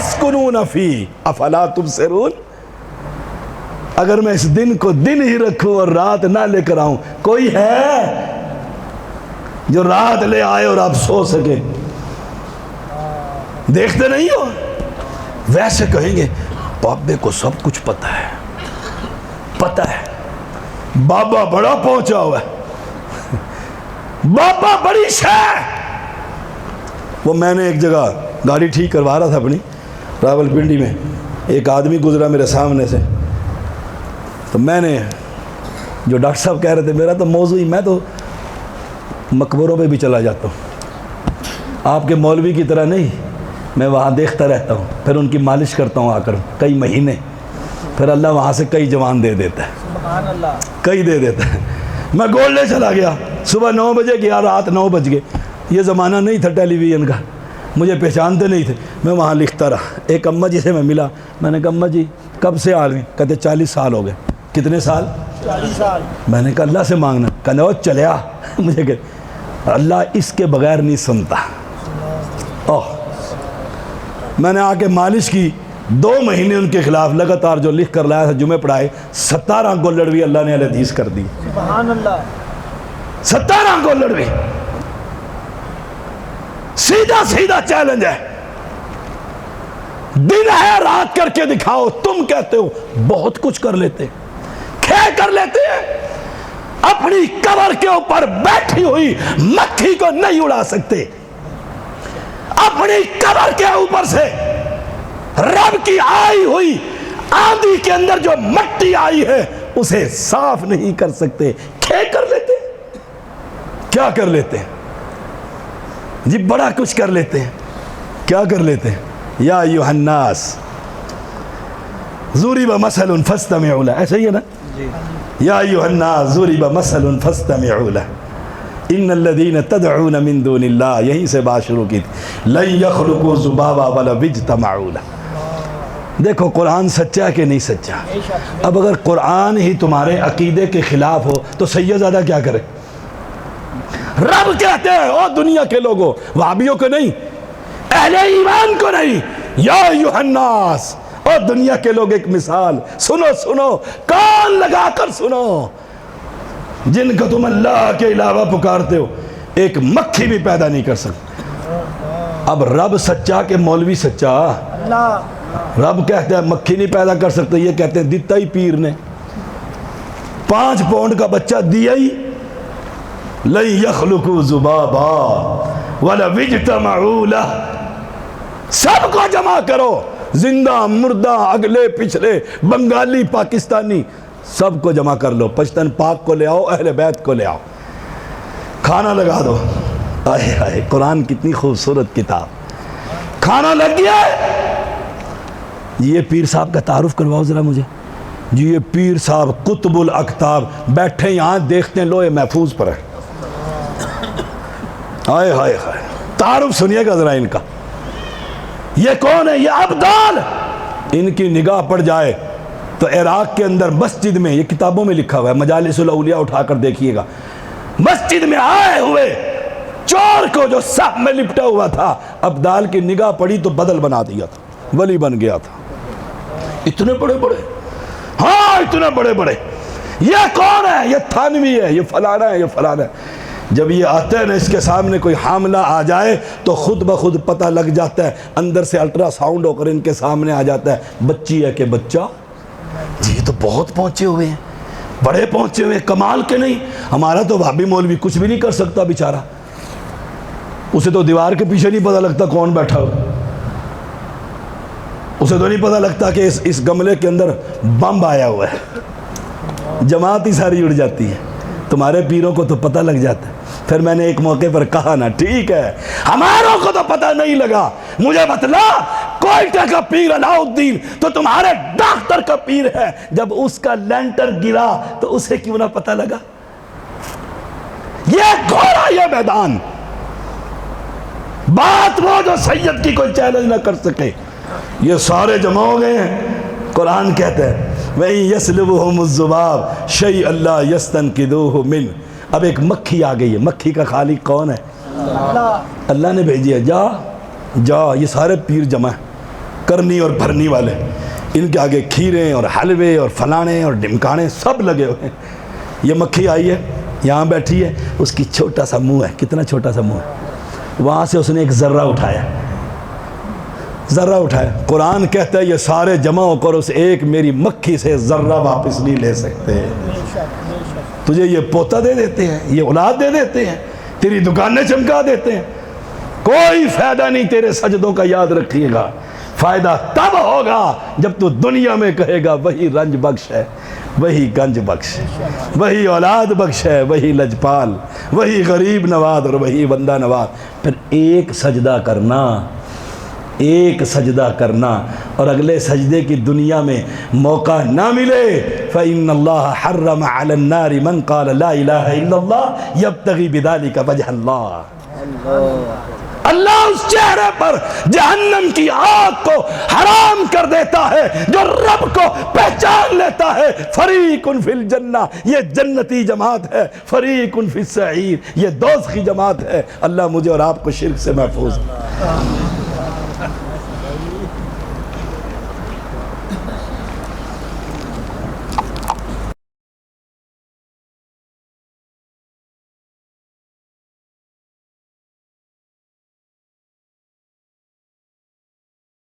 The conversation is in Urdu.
تسکنون فیہ افلا تبصرون. اگر میں اس دن کو دن ہی رکھوں اور رات نہ لے کر آؤں، کوئی ہے جو رات لے آئے اور آپ سو سکے؟ دیکھتے نہیں ہو؟ ویسے کہیں گے بابے کو سب کچھ پتہ ہے، پتہ ہے، بابا بڑا پہنچا ہوا ہے، بابا بڑی شے. وہ میں نے ایک جگہ گاڑی ٹھیک کروا رہا تھا اپنی راول پنڈی میں، ایک آدمی گزرا میرے سامنے سے، تو میں نے جو ڈاکٹر صاحب کہہ رہے تھے، میرا تو موضوع ہی، میں تو مقبروں پہ بھی چلا جاتا ہوں، آپ کے مولوی کی طرح نہیں، میں وہاں دیکھتا رہتا ہوں، پھر ان کی مالش کرتا ہوں آ کر کئی مہینے، پھر اللہ وہاں سے کئی جوان دے دیتا ہے، سبحان اللہ، کئی دے دیتا ہے. میں گولڈے چلا گیا، صبح 9 بجے گیا، رات 9 بج گئے. یہ زمانہ نہیں تھا ٹیلی ویژن کا، مجھے پہچانتے نہیں تھے، میں وہاں لکھتا رہا. ایک اماں جی سے میں ملا، میں نے کہا اماں جی کب سے آ گئے؟ کہتے 40 سال ہو گئے. کتنے سال؟ 40 سال. میں نے کہا اللہ سے مانگنا، کہنے وہ چلیا. مجھے کہ اللہ اس کے بغیر نہیں سنتا. اوہ میں نے آ کے مالش کی، 2 مہینے ان کے خلاف لگاتار جو لکھ کر لایا تھا، جمعے پڑھائے، 17 گولڑوی اللہ نے حدیث کر دی. سبحان اللہ، 17 گولڑوی. سیدھا سیدھا چیلنج ہے، دن ہے رات کر کے دکھاؤ. تم کہتے ہو بہت کچھ کر لیتے، کھے کر لیتے ہیں، اپنی قبر کے اوپر بیٹھی ہوئی مکھی کو نہیں اڑا سکتے. اپنی قبر کے اوپر سے رب کی آئی ہوئی آندھی کے اندر جو مٹی آئی ہے اسے صاف نہیں کر سکتے. کھے کر لیتے، کیا کر لیتے ہیں جی؟ بڑا کچھ کر لیتے ہیں. کیا کر لیتے ہیں؟ یا ایھا الناس ضرب مثل فاستمعوا له، ایسا ہی ہے نا؟ یا ایھا الناس ضرب مثل فاستمعوا له ان الذین تدعون من دون اللہ، یہیں سے بات شروع کی تھی، لن یخلقوا ذبابا ولو اجتمعوا له. دیکھو قرآن سچا ہے کہ نہیں سچا؟ اب اگر قرآن ہی تمہارے عقیدے کے خلاف ہو تو سید زیادہ کیا کرے؟ رب کہتے ہیں او دنیا کے لوگوں، وہابیوں کو نہیں، اہل ایمان کو نہیں، یا ایھا الناس، او دنیا کے لوگ، ایک مثال سنو، سنو، کان لگا کر سنو. جن کو تم اللہ کے علاوہ پکارتے ہو ایک مکھی بھی پیدا نہیں کر سکتے. اب رب سچا کہ مولوی سچا؟ رب کہتے ہیں مکھی نہیں پیدا کر سکتے، یہ کہتے ہیں دیتا ہی پیر نے، 5 پاؤنڈ کا بچہ دیا ہی. لن یخلقوا ذبابا ولو اجتمعوا لہ، سب کو جمع کرو، زندہ مردہ، اگلے پچھلے، بنگالی پاکستانی، سب کو جمع کر لو، پشتن پاک کو لے آؤ، اہل بیت کو لے آؤ، کھانا لگا دو. آئے آئے قرآن کتنی خوبصورت کتاب. کھانا لگ گیا ہے. یہ پیر صاحب کا تعارف کرواؤ ذرا مجھے. جی یہ پیر صاحب قطب الاقطاب، بیٹھے یہاں دیکھتے ہیں لوہے محفوظ پر ہے. آئے ہائے ہائے، تعارف سنیے گا ذرا ان کا. یہ کون ہے؟ یہ ابدال. ان کی نگاہ پڑ جائے تو عراق کے اندر مسجد میں، یہ کتابوں میں لکھا ہوا ہے، مجالس الاولیاء اٹھا کر دیکھیے گا، مسجد میں آئے ہوئے چور کو جو صف میں لپٹا ہوا تھا، ابدال کی نگاہ پڑی تو بدل بنا دیا تھا، ولی بن گیا تھا. اتنے بڑے بڑے، ہاں اتنے بڑے بڑے. یہ کون ہے؟ یہ تھانوی ہے، یہ فلانا ہے، یہ فلانا ہے. جب یہ آتے ہیں نا، اس کے سامنے کوئی حاملہ آ جائے تو خود بخود پتہ لگ جاتا ہے، اندر سے الٹرا ساؤنڈ ہو کر ان کے سامنے آ جاتا ہے، بچی ہے کہ بچہ. جی یہ تو بہت پہنچے ہوئے ہیں، بڑے پہنچے ہوئے ہیں، کمال کے نہیں. ہمارا تو وہابی مولوی کچھ بھی نہیں کر سکتا بیچارہ، اسے تو دیوار کے پیچھے نہیں پتہ لگتا کون بیٹھا ہو، اسے تو نہیں پتہ لگتا کہ اس گملے کے اندر بم آیا ہوا ہے. جماعت ہی ساری اڑ جاتی ہے. تمہارے پیروں کو تو پتہ لگ جاتا ہے. پھر میں نے ایک موقع پر کہا نا، ٹھیک ہے ہماروں کو تو پتہ نہیں لگا، مجھے بتلا کوئٹہ کا پیر علاؤالدین تو تمہارے ڈاکٹر کا پیر ہے، جب اس کا لینٹر گرا تو اسے کیوں نہ پتہ لگا؟ یہ گھوڑا، یہ میدان، بات وہ جو سید کی کوئی چیلنج نہ کر سکے. یہ سارے جمع ہو گئے ہیں. قرآن کہتے ہیں وَإِن يَسْلُبْهُمُ الذُّبَابُ شَيْئًا لَا يَسْتَنْقِذُوهُ مِنْهُ. اب ایک مکھی آ گئی ہے. مکھی کا خالق کون ہے؟ اللہ نے بھیجی ہے. جا یہ سارے پیر جمع ہیں. کرنی اور بھرنی والے، ان کے آگے کھیریں اور حلوے اور فلانے اور ڈمکانے سب لگے ہوئے ہیں۔ یہ مکھی آئی ہے، یہاں بیٹھی ہے، اس کی چھوٹا سا منہ ہے، کتنا چھوٹا سا منہ ہے، وہاں سے اس نے ایک ذرہ اٹھایا، ذرہ اٹھایا۔ قرآن کہتا ہے یہ سارے جمع ہو کر اس ایک میری مکھی سے ذرہ واپس نہیں لے سکتے۔ تجھے یہ پوتا دے دیتے ہیں، یہ اولاد دے دیتے ہیں، تیری دکانیں چمکا دیتے ہیں، کوئی فائدہ نہیں تیرے سجدوں کا، یاد رکھیے گا۔ فائدہ تب ہوگا جب تو دنیا میں کہے گا وہی رنج بخش ہے، وہی گنج بخش، وہی اولاد بخش ہے، وہی لجپال، وہی غریب نواز اور وہی بندہ نواز۔ پھر ایک سجدہ کرنا، ایک سجدہ کرنا، اور اگلے سجدے کی دنیا میں موقع نہ ملے۔ فَإِنَّ اللَّهَ حَرَّمَ عَلَى النَّارِ مَنْ قَالَ لَا إِلَهَ إِلَّا اللَّهُ يَبْتَغِي بِذَلِكَ وَجْهَ اللَّهِ، اللہ اس چہرے پر جہنم کی آگ کو حرام کر دیتا ہے جو رب کو پہچان لیتا ہے۔ فَرِيقٌ فِي الْجَنَّةِ، یہ جنتی جماعت ہے، فَرِيقٌ فِي السَّعِيرِ، یہ دوزخی جماعت ہے۔ اللہ مجھے اور آپ کو شرک سے محفوظ